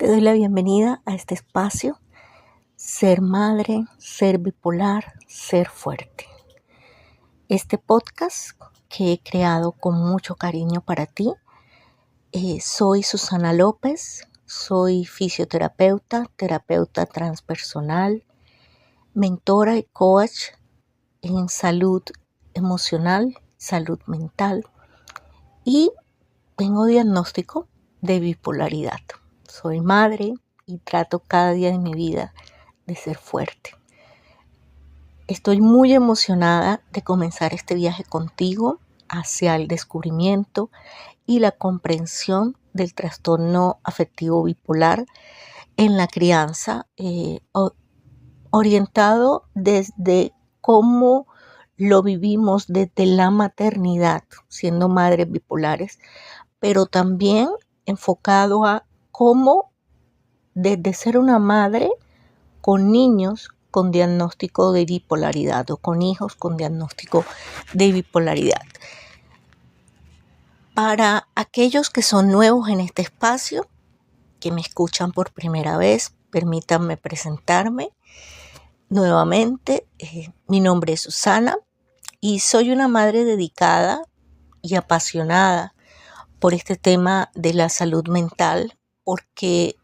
doy la bienvenida a este espacio, Ser Madre, Ser Bipolar, Ser Fuerte. Este podcast que he creado con mucho cariño para ti. Soy Susana López, soy fisioterapeuta, terapeuta transpersonal, mentora y coach en salud emocional, salud mental y tengo diagnóstico de bipolaridad. Soy madre y trato cada día de mi vida de ser fuerte. Estoy muy emocionada de comenzar este viaje contigo hacia el descubrimiento y la comprensión del trastorno afectivo bipolar en la crianza, orientado desde cómo lo vivimos desde la maternidad, siendo madres bipolares, pero también enfocado a cómo desde ser una madre con niños con diagnóstico de bipolaridad o con hijos con diagnóstico de bipolaridad. Para aquellos que son nuevos en este espacio, que me escuchan por primera vez, permítanme presentarme nuevamente. Mi nombre es Susana y soy una madre dedicada y apasionada por este tema de la salud mental, porque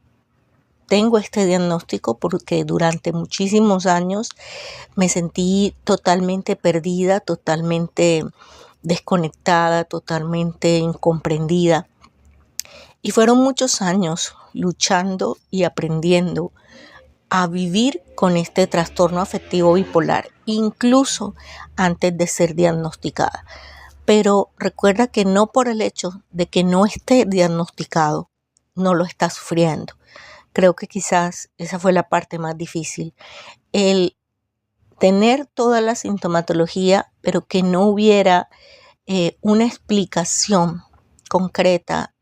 tengo este diagnóstico porque durante muchísimos años me sentí totalmente perdida, totalmente desconectada, totalmente incomprendida. Y fueron muchos años luchando y aprendiendo a vivir con este trastorno afectivo bipolar, incluso antes de ser diagnosticada. Pero recuerda que no por el hecho de que no esté diagnosticado, no lo está sufriendo. Creo que quizás esa fue la parte más difícil, el tener toda la sintomatología, pero que no hubiera una explicación concreta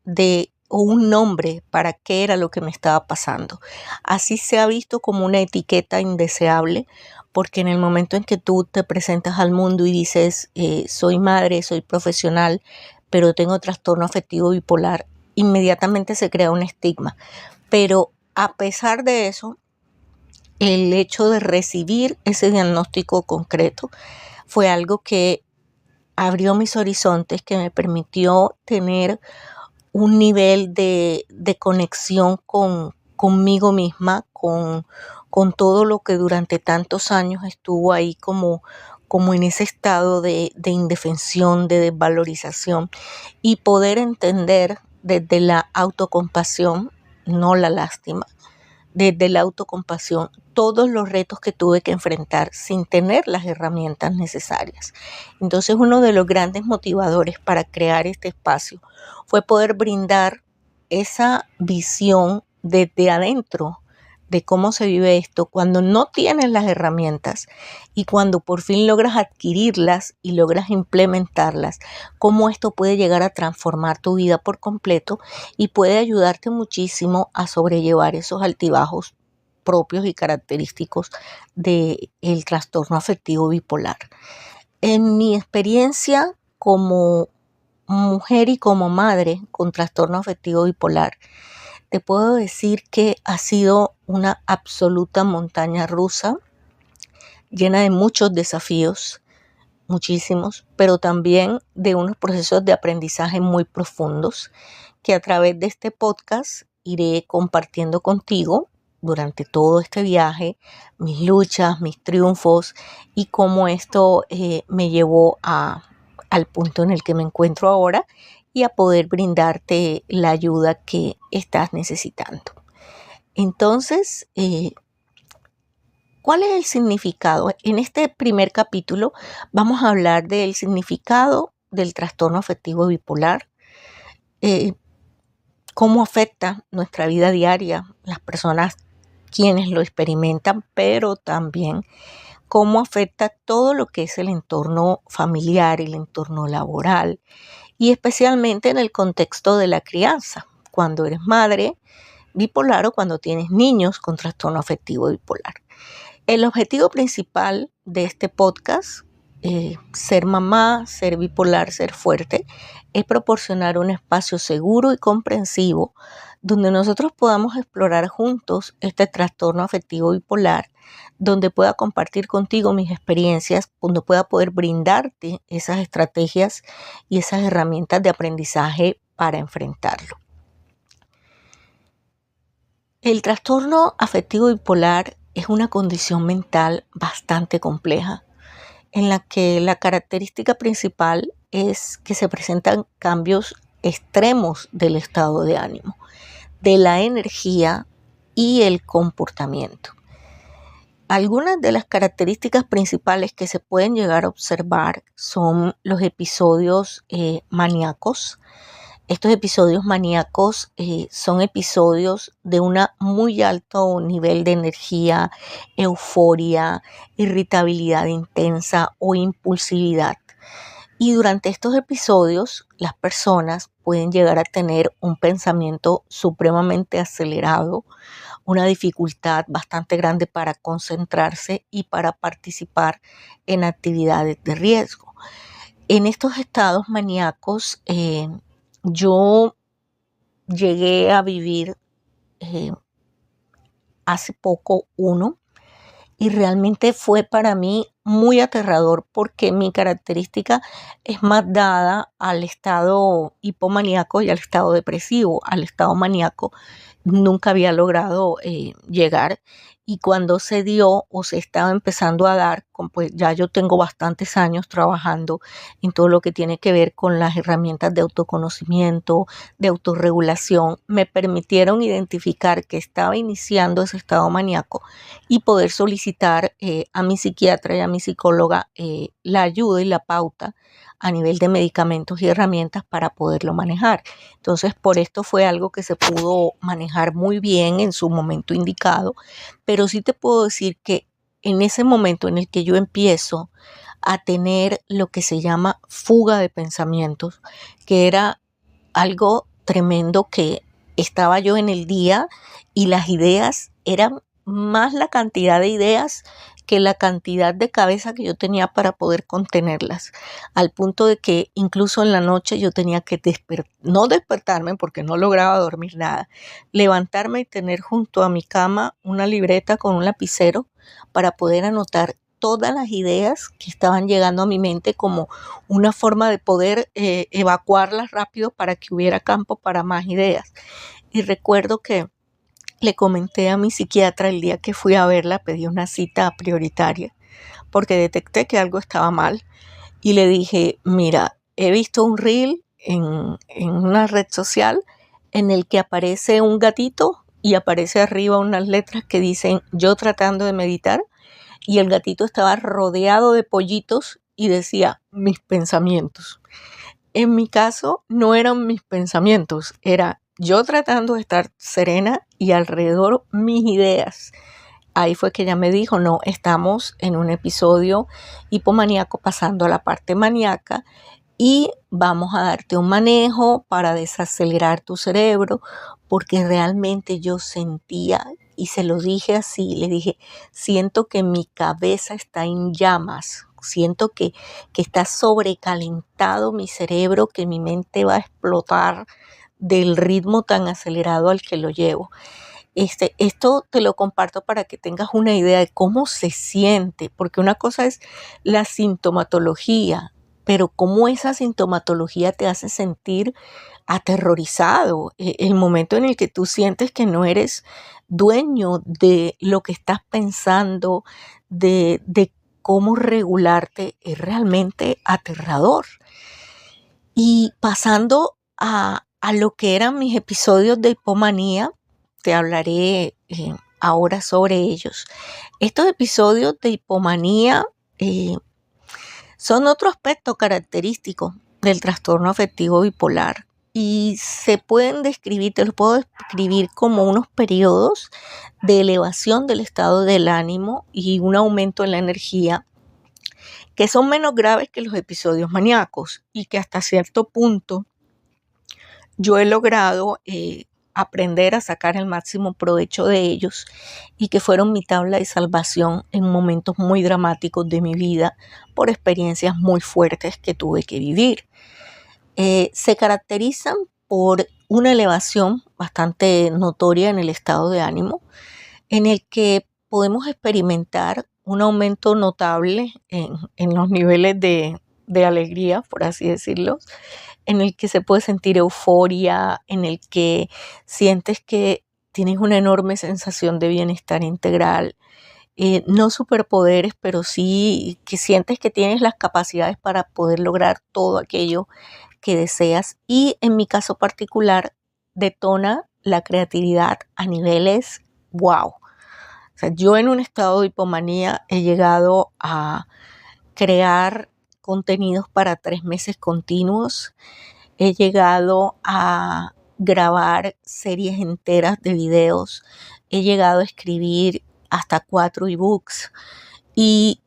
o un nombre para qué era lo que me estaba pasando. Así se ha visto como una etiqueta indeseable, porque en el momento en que tú te presentas al mundo y dices, soy madre, soy profesional, pero tengo trastorno afectivo bipolar, inmediatamente se crea un estigma. Pero a pesar de eso, el hecho de recibir ese diagnóstico concreto fue algo que abrió mis horizontes, que me permitió tener un nivel de conexión conmigo misma, con todo lo que durante tantos años estuvo ahí como en ese estado de indefensión, de desvalorización, y poder entender desde la autocompasión, no la lástima, desde la autocompasión, todos los retos que tuve que enfrentar sin tener las herramientas necesarias. Entonces, uno de los grandes motivadores para crear este espacio fue poder brindar esa visión desde adentro de cómo se vive esto cuando no tienes las herramientas y cuando por fin logras adquirirlas y logras implementarlas, cómo esto puede llegar a transformar tu vida por completo y puede ayudarte muchísimo a sobrellevar esos altibajos propios y característicos del trastorno afectivo bipolar. En mi experiencia como mujer y como madre con trastorno afectivo bipolar, te puedo decir que ha sido una absoluta montaña rusa, llena de muchos desafíos, muchísimos, pero también de unos procesos de aprendizaje muy profundos que a través de este podcast iré compartiendo contigo durante todo este viaje, mis luchas, mis triunfos y cómo esto me llevó al punto en el que me encuentro ahora y a poder brindarte la ayuda que estás necesitando. Entonces, ¿cuál es el significado? En este primer capítulo vamos a hablar del significado del trastorno afectivo bipolar, cómo afecta nuestra vida diaria, las personas quienes lo experimentan, pero también cómo afecta todo lo que es el entorno familiar, el entorno laboral y especialmente en el contexto de la crianza, cuando eres madre bipolar o cuando tienes niños con trastorno afectivo bipolar. El objetivo principal de este podcast, Ser Mamá, Ser Bipolar, Ser Fuerte, es proporcionar un espacio seguro y comprensivo donde nosotros podamos explorar juntos este trastorno afectivo bipolar, donde pueda compartir contigo mis experiencias, donde pueda poder brindarte esas estrategias y esas herramientas de aprendizaje para enfrentarlo. El trastorno afectivo bipolar es una condición mental bastante compleja, en la que la característica principal es que se presentan cambios extremos del estado de ánimo, de la energía y el comportamiento. Algunas de las características principales que se pueden llegar a observar son los episodios maníacos. Estos episodios maníacos son episodios de un muy alto nivel de energía, euforia, irritabilidad intensa o impulsividad. Y durante estos episodios, las personas pueden llegar a tener un pensamiento supremamente acelerado, una dificultad bastante grande para concentrarse y para participar en actividades de riesgo. En estos estados maníacos, yo llegué a vivir hace poco uno, y realmente fue para mí muy aterrador porque mi característica es más dada al estado hipomaníaco y al estado depresivo. Al estado maníaco nunca había logrado llegar, y cuando se dio o se estaba empezando a dar, pues ya yo tengo bastantes años trabajando en todo lo que tiene que ver con las herramientas de autoconocimiento, de autorregulación, me permitieron identificar que estaba iniciando ese estado maníaco y poder solicitar a mi psiquiatra y a mi psicóloga la ayuda y la pauta a nivel de medicamentos y herramientas para poderlo manejar. Entonces, por esto fue algo que se pudo manejar muy bien en su momento indicado, pero sí te puedo decir que en ese momento en el que yo empiezo a tener lo que se llama fuga de pensamientos, que era algo tremendo, que estaba yo en el día y las ideas eran más la cantidad de ideas que la cantidad de cabeza que yo tenía para poder contenerlas, al punto de que incluso en la noche yo tenía que no despertarme porque no lograba dormir nada, levantarme y tener junto a mi cama una libreta con un lapicero para poder anotar todas las ideas que estaban llegando a mi mente, como una forma de poder evacuarlas rápido para que hubiera campo para más ideas. Y recuerdo que le comenté a mi psiquiatra el día que fui a verla, pedí una cita prioritaria porque detecté que algo estaba mal, y le dije: mira, he visto un reel en una red social en el que aparece un gatito y aparece arriba unas letras que dicen yo tratando de meditar, y el gatito estaba rodeado de pollitos y decía mis pensamientos. En mi caso no eran mis pensamientos, era yo tratando de estar serena y alrededor mis ideas. Ahí fue que ella me dijo: no, estamos en un episodio hipomaníaco pasando a la parte maníaca y vamos a darte un manejo para desacelerar tu cerebro, porque realmente yo sentía, y se lo dije así, le dije: siento que mi cabeza está en llamas, siento que está sobrecalentado mi cerebro, que mi mente va a explotar del ritmo tan acelerado al que lo llevo. Esto te lo comparto para que tengas una idea de cómo se siente, porque una cosa es la sintomatología, pero cómo esa sintomatología te hace sentir aterrorizado. El momento en el que tú sientes que no eres dueño de lo que estás pensando, de cómo regularte, es realmente aterrador. Y pasando a lo que eran mis episodios de hipomanía, te hablaré ahora sobre ellos. Estos episodios de hipomanía son otro aspecto característico del trastorno afectivo bipolar, y se pueden describir, te los puedo describir como unos periodos de elevación del estado del ánimo y un aumento en la energía, que son menos graves que los episodios maníacos y que hasta cierto punto yo he logrado aprender a sacar el máximo provecho de ellos, y que fueron mi tabla de salvación en momentos muy dramáticos de mi vida por experiencias muy fuertes que tuve que vivir. Se caracterizan por una elevación bastante notoria en el estado de ánimo, en el que podemos experimentar un aumento notable en los niveles de alegría, por así decirlo, en el que se puede sentir euforia, en el que sientes que tienes una enorme sensación de bienestar integral, no superpoderes, pero sí que sientes que tienes las capacidades para poder lograr todo aquello que deseas. Y en mi caso particular, detona la creatividad a niveles wow. O sea, yo en un estado de hipomanía he llegado a crear contenidos para 3 meses continuos. He llegado a grabar series enteras de videos. He llegado a escribir hasta 4 ebooks. Y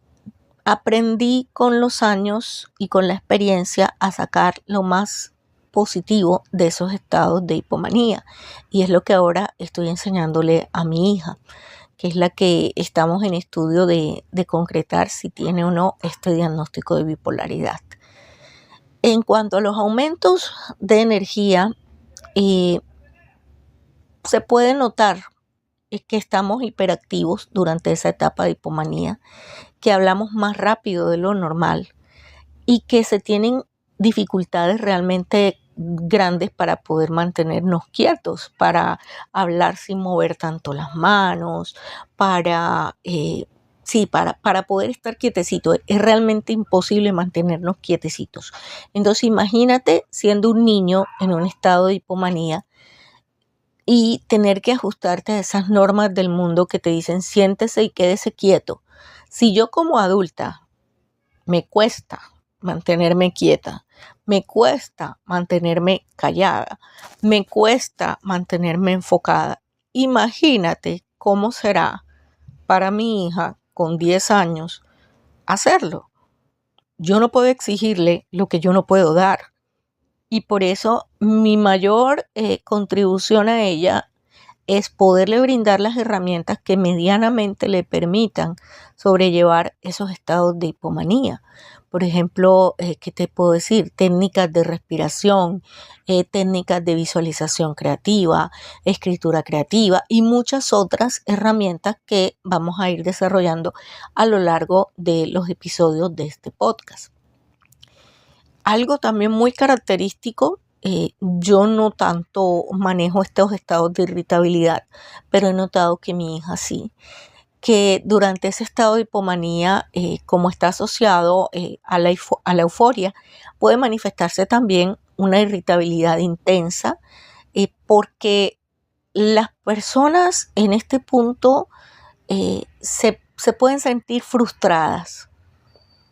aprendí con los años y con la experiencia a sacar lo más positivo de esos estados de hipomanía. Y es lo que ahora estoy enseñándole a mi hija, que es la que estamos en estudio de concretar si tiene o no este diagnóstico de bipolaridad. En cuanto a los aumentos de energía, se puede notar que estamos hiperactivos durante esa etapa de hipomanía, que hablamos más rápido de lo normal y que se tienen dificultades realmente grandes para poder mantenernos quietos, para hablar sin mover tanto las manos, para poder estar quietecitos. Es realmente imposible mantenernos quietecitos. Entonces imagínate siendo un niño en un estado de hipomanía y tener que ajustarte a esas normas del mundo que te dicen siéntese y quédese quieto. Si yo como adulta me cuesta mantenerme quieta, me cuesta mantenerme callada, me cuesta mantenerme enfocada, imagínate cómo será para mi hija con 10 años hacerlo. Yo no puedo exigirle lo que yo no puedo dar. Y por eso mi mayor contribución a ella es poderle brindar las herramientas que medianamente le permitan sobrellevar esos estados de hipomanía. Por ejemplo, ¿qué te puedo decir? Técnicas de respiración, técnicas de visualización creativa, escritura creativa y muchas otras herramientas que vamos a ir desarrollando a lo largo de los episodios de este podcast. Algo también muy característico, yo no tanto manejo estos estados de irritabilidad, pero he notado que mi hija sí, que durante ese estado de hipomanía, como está asociado a la euforia, puede manifestarse también una irritabilidad intensa, porque las personas en este punto se pueden sentir frustradas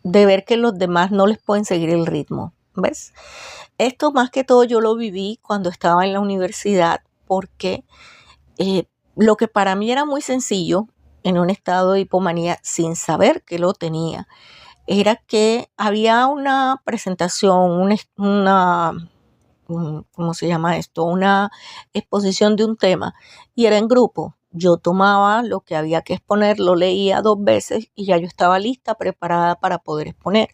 de ver que los demás no les pueden seguir el ritmo, ¿ves? Esto más que todo yo lo viví cuando estaba en la universidad, porque lo que para mí era muy sencillo en un estado de hipomanía sin saber que lo tenía, era que había una presentación, ¿cómo se llama esto? Una exposición de un tema y era en grupo. Yo tomaba lo que había que exponer, lo leía 2 veces y ya yo estaba lista, preparada para poder exponer,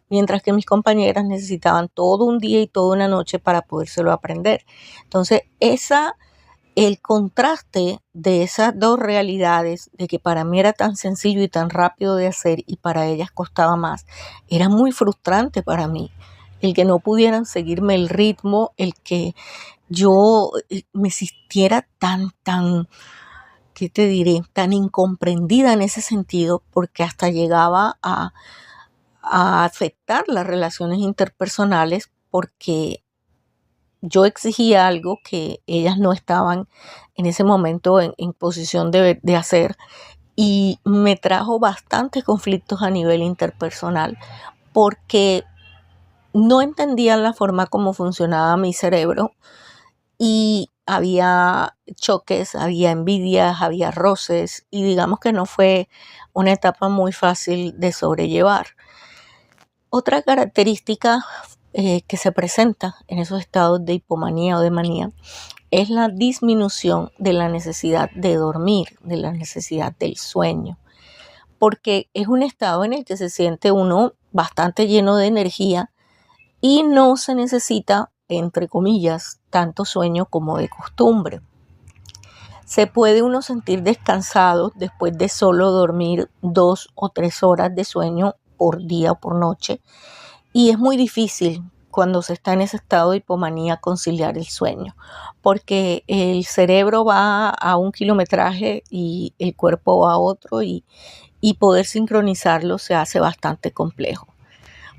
mientras que mis compañeras necesitaban todo un día y toda una noche para podérselo aprender. Entonces, el contraste de esas dos realidades, de que para mí era tan sencillo y tan rápido de hacer y para ellas costaba más, era muy frustrante para mí. El que no pudieran seguirme el ritmo, el que yo me sintiera ¿qué te diré? Tan incomprendida en ese sentido, porque hasta llegaba a afectar las relaciones interpersonales, porque yo exigía algo que ellas no estaban en ese momento en posición de hacer, y me trajo bastantes conflictos a nivel interpersonal porque no entendían la forma como funcionaba mi cerebro y había choques, había envidias, había roces y digamos que no fue una etapa muy fácil de sobrellevar. Otra característica que se presenta en esos estados de hipomanía o de manía es la disminución de la necesidad de dormir, de la necesidad del sueño, porque es un estado en el que se siente uno bastante lleno de energía y no se necesita entre comillas, tanto sueño como de costumbre. Se puede uno sentir descansado después de solo dormir 2 o 3 horas de sueño por día o por noche, y es muy difícil cuando se está en ese estado de hipomanía conciliar el sueño, porque el cerebro va a un kilometraje y el cuerpo va a otro, y poder sincronizarlo se hace bastante complejo.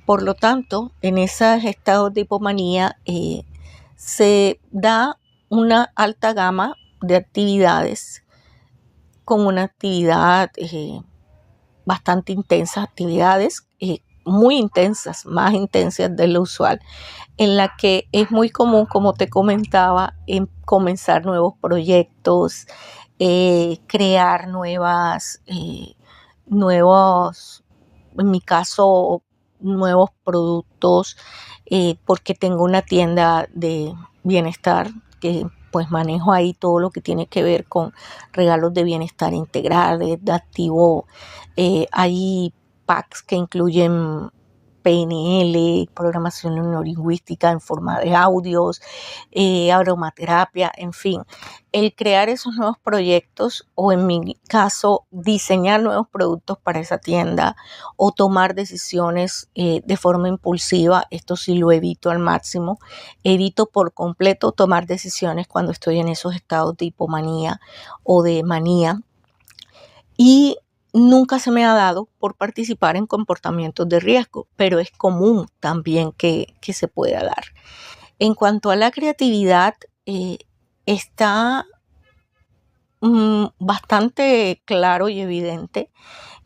Por lo tanto, en esos estados de hipomanía se da una alta gama de actividades, con una actividad bastante intensa, actividades muy intensas, más intensas de lo usual, en la que es muy común, como te comentaba, en comenzar nuevos proyectos, crear nuevos, en mi caso, nuevos productos, porque tengo una tienda de bienestar que pues manejo ahí todo lo que tiene que ver con regalos de bienestar integrales, de activo. Hay packs que incluyen PNL, programación neurolingüística en forma de audios, aromaterapia, en fin. El crear esos nuevos proyectos, o en mi caso, diseñar nuevos productos para esa tienda, o tomar decisiones de forma impulsiva, esto sí lo evito al máximo. Evito por completo tomar decisiones cuando estoy en esos estados de hipomanía o de manía. Y nunca se me ha dado por participar en comportamientos de riesgo, pero es común también que se pueda dar. En cuanto a la creatividad, está bastante claro y evidente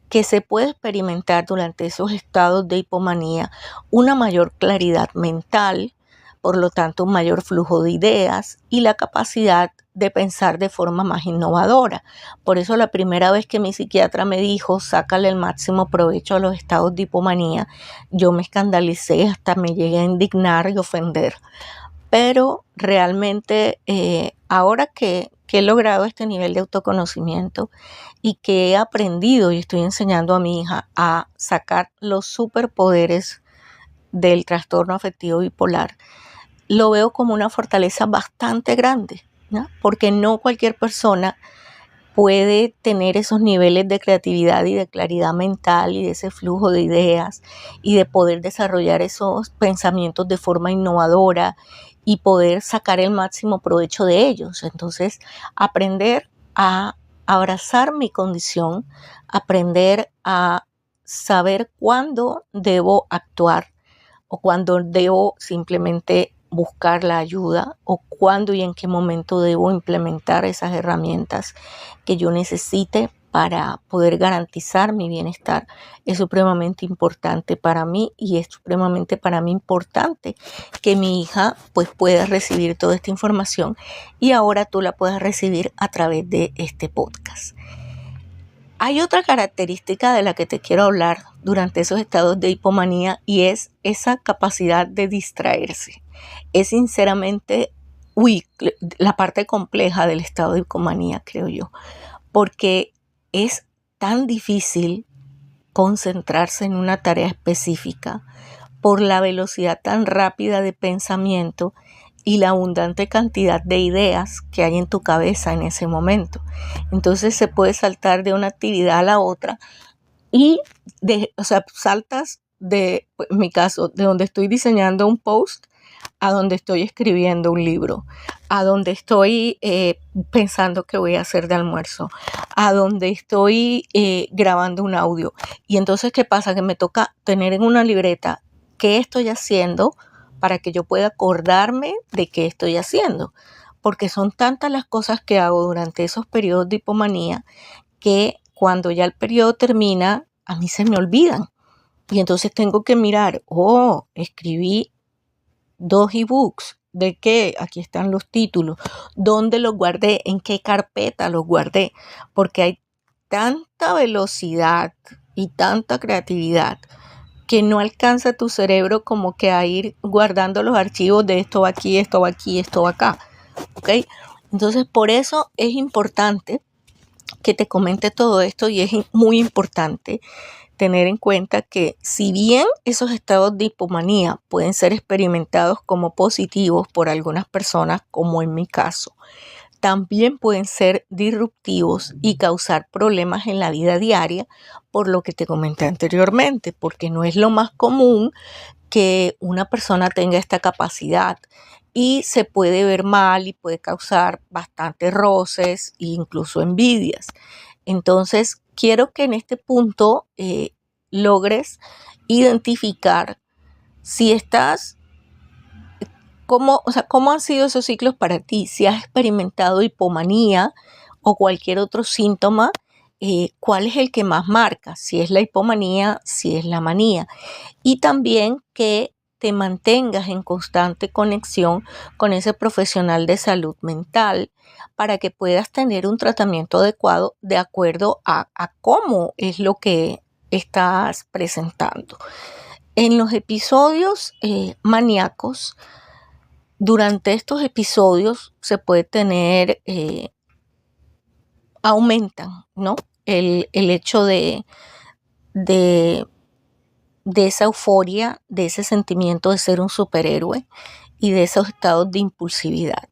que se puede experimentar durante esos estados de hipomanía una mayor claridad mental, por lo tanto un mayor flujo de ideas y la capacidad de pensar de forma más innovadora. Por eso la primera vez que mi psiquiatra me dijo, sácale el máximo provecho a los estados de hipomanía, yo me escandalicé, hasta me llegué a indignar y ofender. Pero realmente ahora que he logrado este nivel de autoconocimiento y que he aprendido y estoy enseñando a mi hija a sacar los superpoderes del trastorno afectivo bipolar, lo veo como una fortaleza bastante grande, ¿no? Porque no cualquier persona puede tener esos niveles de creatividad y de claridad mental y de ese flujo de ideas y de poder desarrollar esos pensamientos de forma innovadora y poder sacar el máximo provecho de ellos. Entonces, aprender a abrazar mi condición, aprender a saber cuándo debo actuar o cuándo debo simplemente buscar la ayuda, o cuándo y en qué momento debo implementar esas herramientas que yo necesite para poder garantizar mi bienestar, es supremamente importante para mí, y es supremamente para mí importante que mi hija pues pueda recibir toda esta información, y ahora tú la puedas recibir a través de este podcast. Hay otra característica de la que te quiero hablar durante esos estados de hipomanía, y es esa capacidad de distraerse. Es sinceramente la parte compleja del estado de hipomanía, creo yo, porque es tan difícil concentrarse en una tarea específica por la velocidad tan rápida de pensamiento y la abundante cantidad de ideas que hay en tu cabeza en ese momento. Entonces se puede saltar de una actividad a la otra y saltas en mi caso, de donde estoy diseñando un post a donde estoy escribiendo un libro, a donde estoy pensando qué voy a hacer de almuerzo, a donde estoy grabando un audio. Y entonces, ¿qué pasa? Que me toca tener en una libreta qué estoy haciendo para que yo pueda acordarme de qué estoy haciendo. Porque son tantas las cosas que hago durante esos periodos de hipomanía que cuando ya el periodo termina, a mí se me olvidan. Y entonces tengo que mirar, escribí 2 ebooks. ¿De qué? Aquí están los títulos. ¿Dónde los guardé? ¿En qué carpeta los guardé? Porque hay tanta velocidad y tanta creatividad que no alcanza tu cerebro como que a ir guardando los archivos de esto va aquí, esto va aquí, esto va acá. ¿Ok? Entonces, por eso es importante que te comente todo esto, y es muy importante tener en cuenta que si bien esos estados de hipomanía pueden ser experimentados como positivos por algunas personas, como en mi caso, también pueden ser disruptivos y causar problemas en la vida diaria, por lo que te comenté anteriormente, porque no es lo más común que una persona tenga esta capacidad y se puede ver mal y puede causar bastantes roces e incluso envidias. Entonces, quiero que en este punto logres identificar si estás, cómo han sido esos ciclos para ti, si has experimentado hipomanía o cualquier otro síntoma, cuál es el que más marca, si es la hipomanía, si es la manía. Y también que te mantengas en constante conexión con ese profesional de salud mental para que puedas tener un tratamiento adecuado de acuerdo a cómo es lo que estás presentando. En los episodios maníacos, durante estos episodios se puede tener, aumentan, ¿no? El hecho de esa euforia, de ese sentimiento de ser un superhéroe y de esos estados de impulsividad.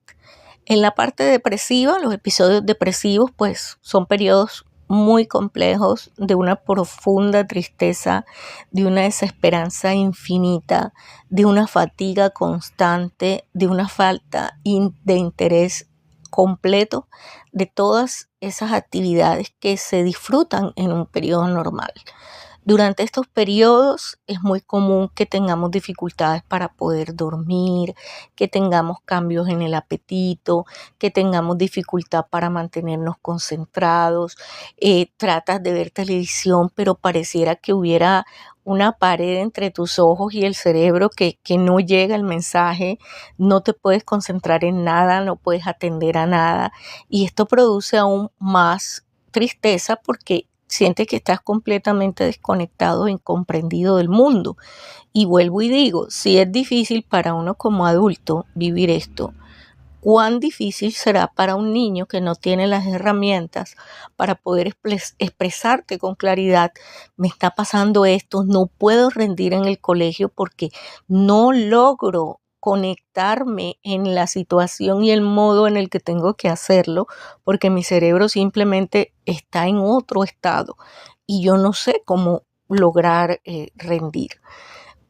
En la parte depresiva, los episodios depresivos pues son periodos muy complejos de una profunda tristeza, de una desesperanza infinita, de una fatiga constante, de una falta de interés completo de todas esas actividades que se disfrutan en un periodo normal. Durante estos periodos es muy común que tengamos dificultades para poder dormir, que tengamos cambios en el apetito, que tengamos dificultad para mantenernos concentrados. Tratas de ver televisión, pero pareciera que hubiera una pared entre tus ojos y el cerebro que no llega el mensaje, no te puedes concentrar en nada, no puedes atender a nada. Y esto produce aún más tristeza porque sientes que estás completamente desconectado e incomprendido del mundo. Y vuelvo y digo, si es difícil para uno como adulto vivir esto, ¿cuán difícil será para un niño que no tiene las herramientas para poder expresarte con claridad? Me está pasando esto, no puedo rendir en el colegio porque no logro conectarme en la situación y el modo en el que tengo que hacerlo, porque mi cerebro simplemente está en otro estado y yo no sé cómo lograr rendir.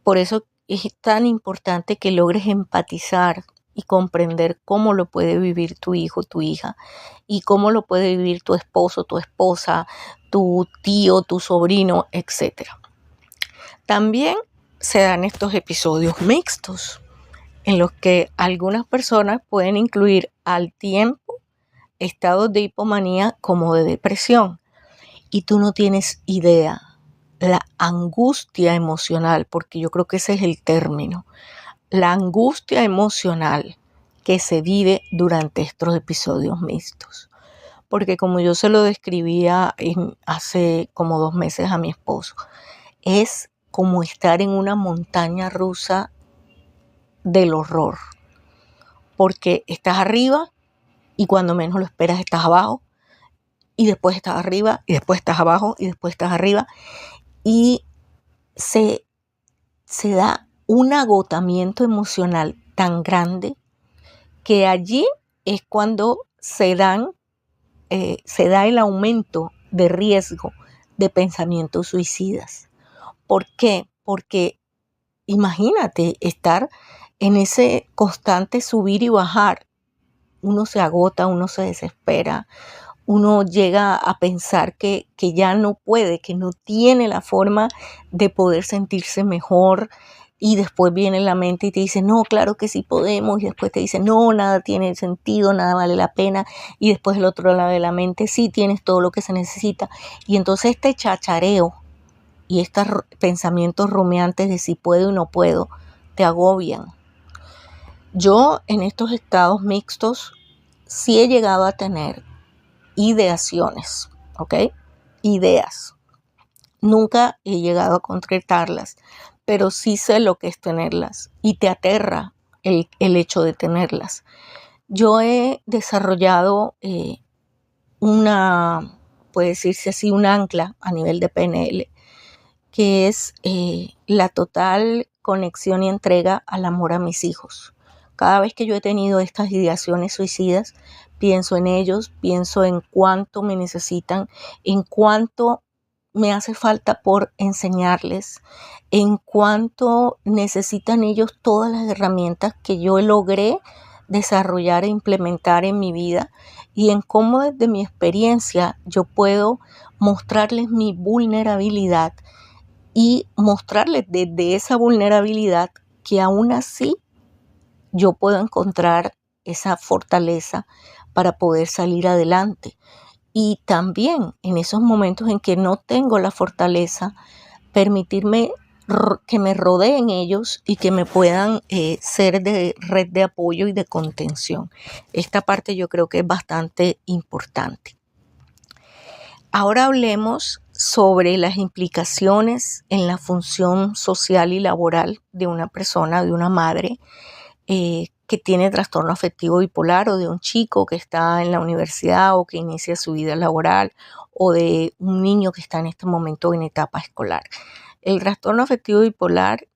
Por eso es tan importante que logres empatizar y comprender cómo lo puede vivir tu hijo, tu hija, y cómo lo puede vivir tu esposo, tu esposa, tu tío, tu sobrino, etc. También se dan estos episodios mixtos, en los que algunas personas pueden incluir al tiempo estados de hipomanía como de depresión. Y tú no tienes idea la angustia emocional, porque yo creo que ese es el término, la angustia emocional que se vive durante estos episodios mixtos. Porque como yo se lo describía hace como 2 meses a mi esposo, es como estar en una montaña rusa del horror. Porque estás arriba y cuando menos lo esperas estás abajo, y después estás arriba, y después estás abajo, y después estás arriba. Y se da un agotamiento emocional tan grande que allí es cuando se da el aumento de riesgo de pensamientos suicidas. ¿Por qué? Porque imagínate estar en ese constante subir y bajar. Uno se agota, uno se desespera, uno llega a pensar que ya no puede, que no tiene la forma de poder sentirse mejor, y después viene la mente y te dice, no, claro que sí podemos, y después te dice, no, nada tiene sentido, nada vale la pena, y después el otro lado de la mente, sí tienes todo lo que se necesita, y entonces este chachareo y estos pensamientos rumiantes de si puedo y no puedo, te agobian. Yo en estos estados mixtos sí he llegado a tener ideaciones, ¿ok? Ideas. Nunca he llegado a concretarlas, pero sí sé lo que es tenerlas y te aterra el hecho de tenerlas. Yo he desarrollado puede decirse así, un ancla a nivel de PNL, que es la total conexión y entrega al amor a mis hijos. Cada vez que yo he tenido estas ideaciones suicidas, pienso en ellos, pienso en cuánto me necesitan, en cuánto me hace falta por enseñarles, en cuánto necesitan ellos todas las herramientas que yo logré desarrollar e implementar en mi vida, y en cómo desde mi experiencia yo puedo mostrarles mi vulnerabilidad y mostrarles desde esa vulnerabilidad que aún así yo puedo encontrar esa fortaleza para poder salir adelante. Y también en esos momentos en que no tengo la fortaleza, permitirme que me rodeen ellos y que me puedan ser de red de apoyo y de contención. Esta parte yo creo que es bastante importante. Ahora hablemos sobre las implicaciones en la función social y laboral de una persona, de una madre que tiene trastorno afectivo bipolar, o de un chico que está en la universidad o que inicia su vida laboral, o de un niño que está en este momento en etapa escolar. El trastorno afectivo bipolar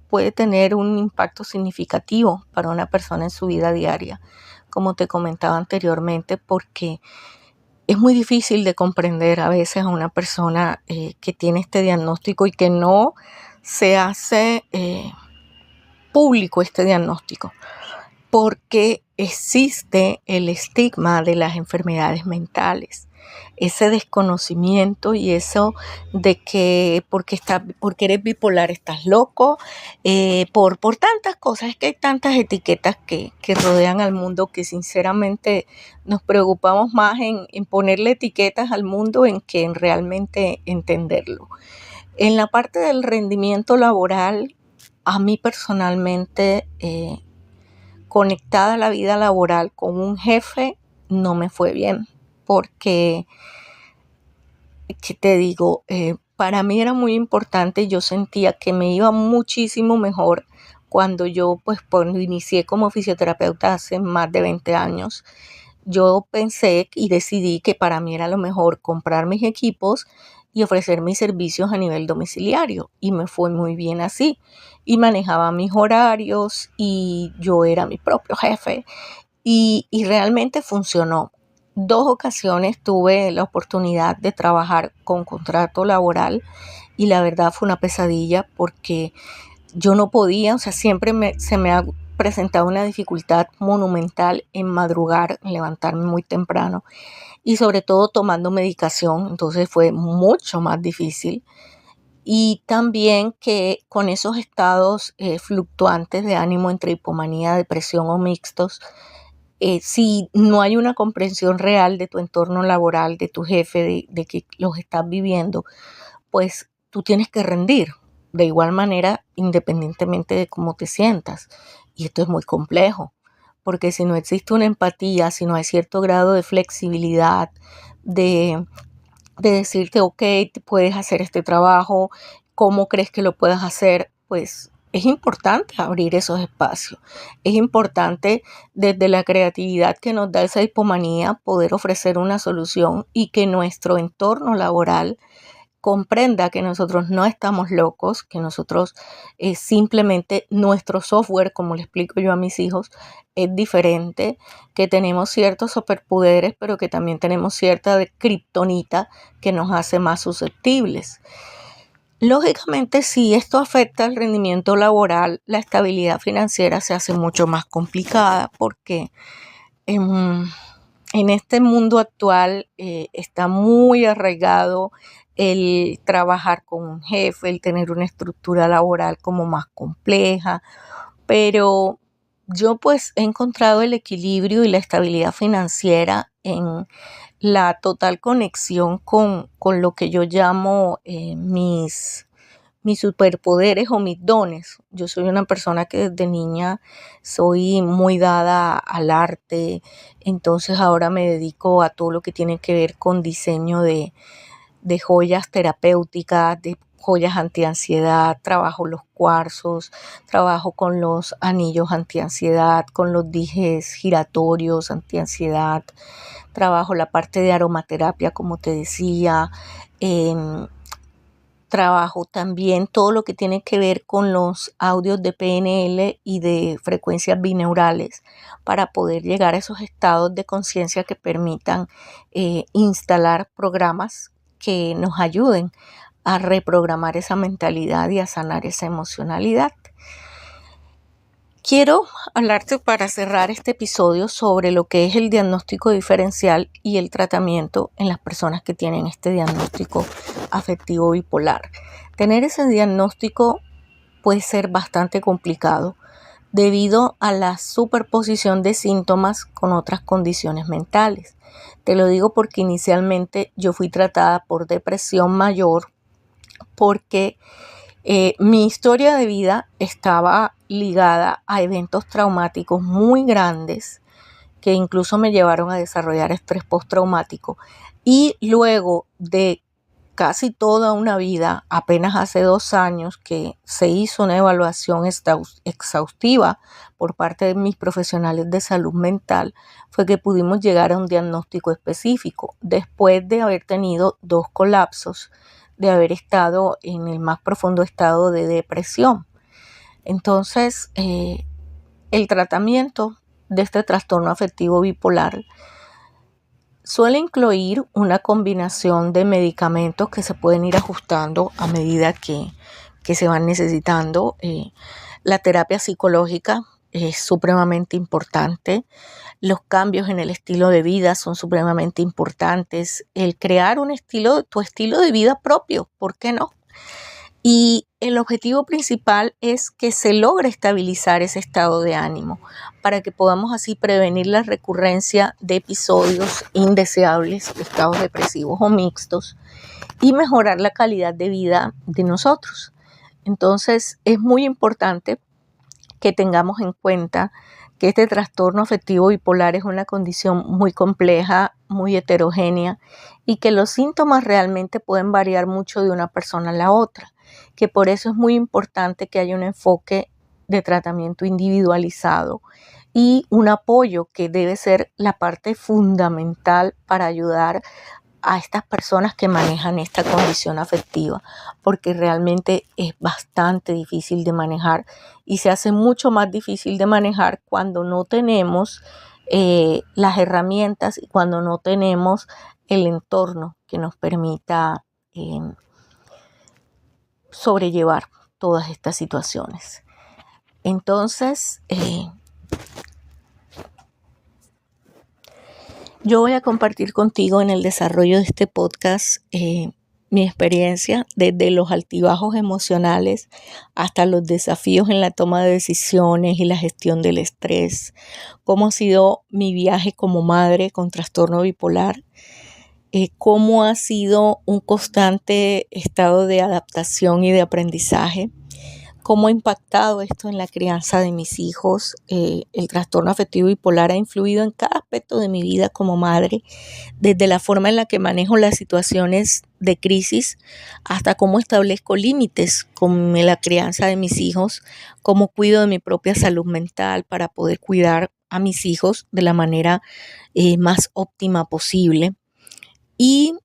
puede tener un impacto significativo para una persona en su vida diaria, como te comentaba anteriormente, porque es muy difícil de comprender a veces a una persona que tiene este diagnóstico y que no se hace público este diagnóstico, porque existe el estigma de las enfermedades mentales, ese desconocimiento y eso de que porque eres bipolar estás loco, por tantas cosas. Es que hay tantas etiquetas que rodean al mundo, que sinceramente nos preocupamos más en ponerle etiquetas al mundo que en realmente entenderlo. En la parte del rendimiento laboral, a mí personalmente, conectada a la vida laboral con un jefe, no me fue bien, porque, ¿qué te digo? Para mí era muy importante. Yo sentía que me iba muchísimo mejor cuando inicié como fisioterapeuta hace más de 20 años. Yo pensé y decidí que para mí era lo mejor comprar mis equipos y ofrecer mis servicios a nivel domiciliario, y me fue muy bien así, y manejaba mis horarios y yo era mi propio jefe, y realmente funcionó. 2 ocasiones tuve la oportunidad de trabajar con contrato laboral y la verdad fue una pesadilla, porque yo no podía, o sea, se me ha presentado una dificultad monumental en madrugar, en levantarme muy temprano, y sobre todo tomando medicación, entonces fue mucho más difícil. Y también que con esos estados fluctuantes de ánimo entre hipomanía, depresión o mixtos, si no hay una comprensión real de tu entorno laboral, de tu jefe, de que los estás viviendo, pues tú tienes que rendir de igual manera independientemente de cómo te sientas. Y esto es muy complejo, porque si no existe una empatía, si no hay cierto grado de flexibilidad, de, de decirte, ok, puedes hacer este trabajo, ¿cómo crees que lo puedas hacer? Pues es importante abrir esos espacios. Es importante desde la creatividad que nos da esa hipomanía poder ofrecer una solución, y que nuestro entorno laboral comprenda que nosotros no estamos locos, que nosotros simplemente nuestro software, como le explico yo a mis hijos, es diferente, que tenemos ciertos superpoderes, pero que también tenemos cierta kriptonita que nos hace más susceptibles. Lógicamente, si esto afecta el rendimiento laboral, la estabilidad financiera se hace mucho más complicada, porque en, en este mundo actual está muy arraigado el trabajar con un jefe, el tener una estructura laboral como más compleja, pero yo pues he encontrado el equilibrio y la estabilidad financiera en la total conexión con lo que yo llamo mis superpoderes o mis dones. Yo soy una persona que desde niña soy muy dada al arte, entonces ahora me dedico a todo lo que tiene que ver con diseño de joyas terapéuticas, de joyas antiansiedad, trabajo los cuarzos, trabajo con los anillos antiansiedad, con los dijes giratorios antiansiedad, trabajo la parte de aromaterapia, como te decía, em, trabajo también todo lo que tiene que ver con los audios de PNL y de frecuencias binaurales para poder llegar a esos estados de conciencia que permitan instalar programas que nos ayuden a reprogramar esa mentalidad y a sanar esa emocionalidad. Quiero hablarte para cerrar este episodio sobre lo que es el diagnóstico diferencial y el tratamiento en las personas que tienen este diagnóstico afectivo bipolar. Tener ese diagnóstico puede ser bastante complicado debido a la superposición de síntomas con otras condiciones mentales. Te lo digo porque inicialmente yo fui tratada por depresión mayor porque mi historia de vida estaba ligada a eventos traumáticos muy grandes que incluso me llevaron a desarrollar estrés postraumático. Y luego de casi toda una vida, apenas hace 2 años que se hizo una evaluación exhaustiva por parte de mis profesionales de salud mental, fue que pudimos llegar a un diagnóstico específico después de haber tenido 2 colapsos, de haber estado en el más profundo estado de depresión. Entonces, el tratamiento de este trastorno afectivo bipolar suele incluir una combinación de medicamentos que se pueden ir ajustando a medida que se van necesitando. La terapia psicológica es supremamente importante. Los cambios en el estilo de vida son supremamente importantes. El crear tu estilo de vida propio, ¿por qué no? Y el objetivo principal es que se logre estabilizar ese estado de ánimo para que podamos así prevenir la recurrencia de episodios indeseables, de estados depresivos o mixtos, y mejorar la calidad de vida de nosotros. Entonces, es muy importante que tengamos en cuenta que este trastorno afectivo bipolar es una condición muy compleja, muy heterogénea, y que los síntomas realmente pueden variar mucho de una persona a la otra, que por eso es muy importante que haya un enfoque de tratamiento individualizado y un apoyo que debe ser la parte fundamental para ayudar a estas personas que manejan esta condición afectiva, porque realmente es bastante difícil de manejar y se hace mucho más difícil de manejar cuando no tenemos las herramientas y cuando no tenemos el entorno que nos permita sobrellevar todas estas situaciones. Entonces, yo voy a compartir contigo en el desarrollo de este podcast mi experiencia desde los altibajos emocionales hasta los desafíos en la toma de decisiones y la gestión del estrés, cómo ha sido mi viaje como madre con trastorno bipolar, cómo ha sido un constante estado de adaptación y de aprendizaje, cómo ha impactado esto en la crianza de mis hijos. El trastorno afectivo bipolar ha influido en cada aspecto de mi vida como madre, desde la forma en la que manejo las situaciones de crisis hasta cómo establezco límites con la crianza de mis hijos, cómo cuido de mi propia salud mental para poder cuidar a mis hijos de la manera más óptima posible. Y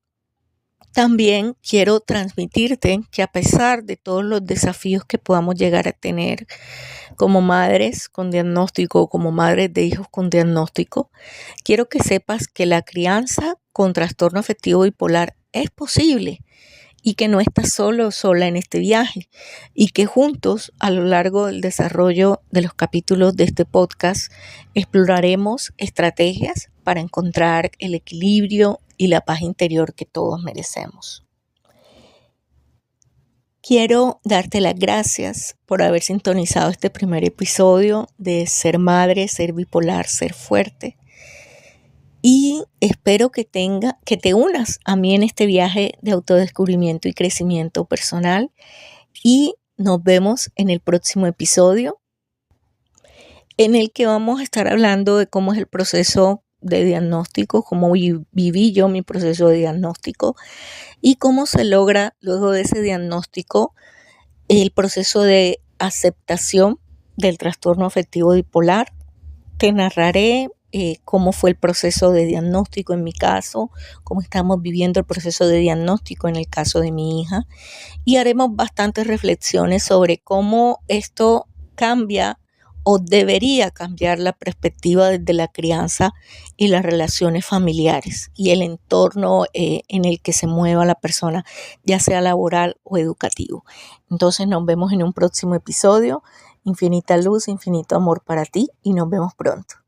también quiero transmitirte que a pesar de todos los desafíos que podamos llegar a tener como madres con diagnóstico o como madres de hijos con diagnóstico, quiero que sepas que la crianza con trastorno afectivo bipolar es posible y que no estás solo o sola en este viaje y que juntos a lo largo del desarrollo de los capítulos de este podcast exploraremos estrategias para encontrar el equilibrio y la paz interior que todos merecemos. Quiero darte las gracias por haber sintonizado este primer episodio de Ser Madre, Ser Bipolar, Ser Fuerte. Y espero que te unas a mí en este viaje de autodescubrimiento y crecimiento personal. Y nos vemos en el próximo episodio, en el que vamos a estar hablando de cómo es el proceso de diagnóstico, cómo viví yo mi proceso de diagnóstico y cómo se logra luego de ese diagnóstico el proceso de aceptación del trastorno afectivo bipolar. Te narraré cómo fue el proceso de diagnóstico en mi caso, cómo estamos viviendo el proceso de diagnóstico en el caso de mi hija, y haremos bastantes reflexiones sobre cómo esto cambia o debería cambiar la perspectiva desde la crianza y las relaciones familiares y el entorno en el que se mueva la persona, ya sea laboral o educativo. Entonces nos vemos en un próximo episodio. Infinita luz, infinito amor para ti y nos vemos pronto.